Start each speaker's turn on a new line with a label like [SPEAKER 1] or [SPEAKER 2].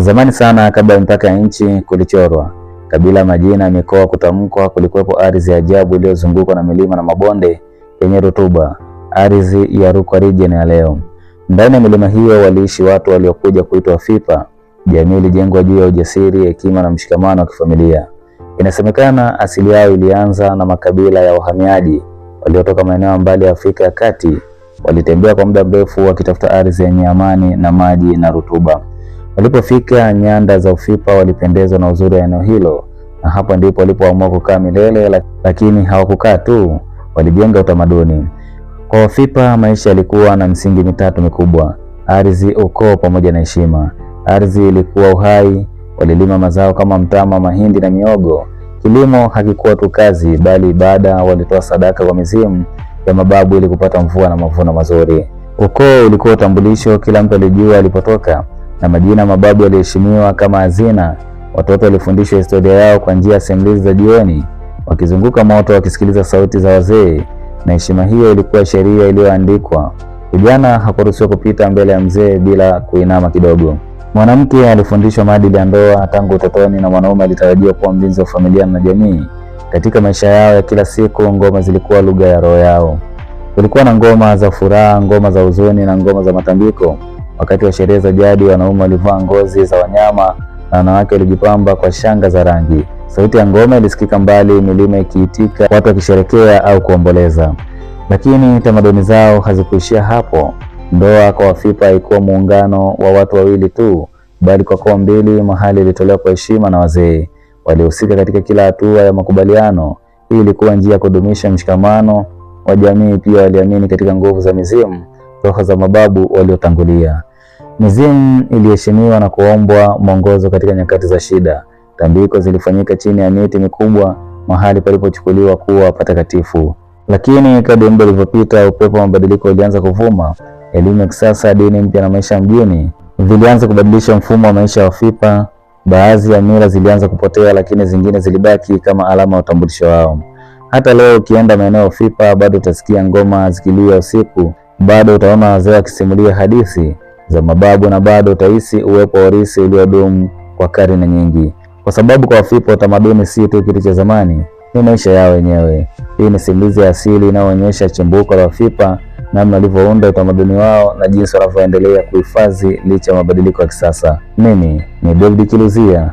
[SPEAKER 1] Zamani sana, kabla ya mipaka ya nchi kulichorwa, kabila, majina, mikoa kutamkwa, kulikuwepo ardhi ya ajabu iliyozungukwa na milima na mabonde yenye rutuba, ardhi ya Rukwa region ya leo. Ndani ya milima hiyo waliishi watu waliokuja kuitwa Wafipa. Jamii ilijengwa juu ya ujasiri, hekima na mshikamano wa kifamilia. Inasemekana asili yao ilianza na makabila ya wahamiaji waliotoka maeneo mbali ya Afrika ya Kati. Walitembea kwa muda mrefu wakitafuta ardhi yenye amani na maji na rutuba. Walipofika nyanda za Ufipa walipendezwa na uzuri wa eneo hilo, na hapo ndipo walipoamua kukaa milele. Lakini hawakukaa tu, walijenga utamaduni. Kwa Wafipa maisha yalikuwa na misingi mitatu mikubwa: ardhi, ukoo pamoja na heshima. Ardhi ilikuwa uhai, walilima mazao kama mtama, mahindi na miogo. Kilimo hakikuwa tu kazi bali ibada, walitoa sadaka kwa mizimu ya mababu ili kupata mvua na mavuno mazuri. Ukoo ulikuwa utambulisho, kila mtu alijua alipotoka na majina mababu yaliheshimiwa kama hazina. Watoto walifundishwa historia yao kwa njia ya simulizi za jioni, wakizunguka moto wakisikiliza sauti za wazee, na heshima hiyo ilikuwa sheria iliyoandikwa. Kijana hakuruhusiwa kupita mbele ya mzee bila kuinama kidogo. Mwanamke alifundishwa maadili ya ndoa tangu utotoni, na mwanaume alitarajiwa kuwa mlinzi wa familia na jamii. Katika maisha yao ya kila siku, ngoma zilikuwa lugha ya roho yao. Kulikuwa na ngoma za furaha, ngoma za huzuni na ngoma za matambiko. Wakati wa sherehe za jadi, wanaume walivaa ngozi za wanyama na wanawake walijipamba kwa shanga za rangi. Sauti ya ngoma ilisikika mbali, milima ikiitika, watu wakisherekea au kuomboleza. Lakini tamaduni zao hazikuishia hapo. Ndoa kwa Wafipa haikuwa muungano wa watu wawili tu, bali kwa koo mbili. Mahali ilitolewa kwa heshima na wazee walihusika katika kila hatua ya makubaliano. Hii ilikuwa njia ya kudumisha mshikamano wa jamii. Pia waliamini katika nguvu za mizimu, roho za mababu waliotangulia. Mizimu iliheshimiwa na kuombwa mwongozo katika nyakati za shida. Tambiko zilifanyika chini ya miti mikubwa, mahali palipochukuliwa kuwa patakatifu. Lakini kadri muda ulivyopita, upepo wa mabadiliko ulianza kuvuma. Elimu ya kisasa, dini mpya na maisha mjini vilianza kubadilisha mfumo wa maisha ya Wafipa. Baadhi ya mila zilianza kupotea, lakini zingine zilibaki kama alama ya utambulisho wao. Hata leo ukienda maeneo ya Ufipa bado utasikia ngoma zikilia usiku, bado utaona wazee wakisimulia hadithi za mababu, na bado utahisi uwepo wa urithi uliodumu kwa karne nyingi. Kwa sababu kwa Wafipa utamaduni si tu kitu cha zamani, ni maisha yao wenyewe. Hii ni simulizi ya asili inayoonyesha chimbuko la Wafipa, namna walivyounda utamaduni wao na jinsi wanavyoendelea kuhifadhi licha ya mabadiliko ya kisasa. Mimi ni David Kiluzia.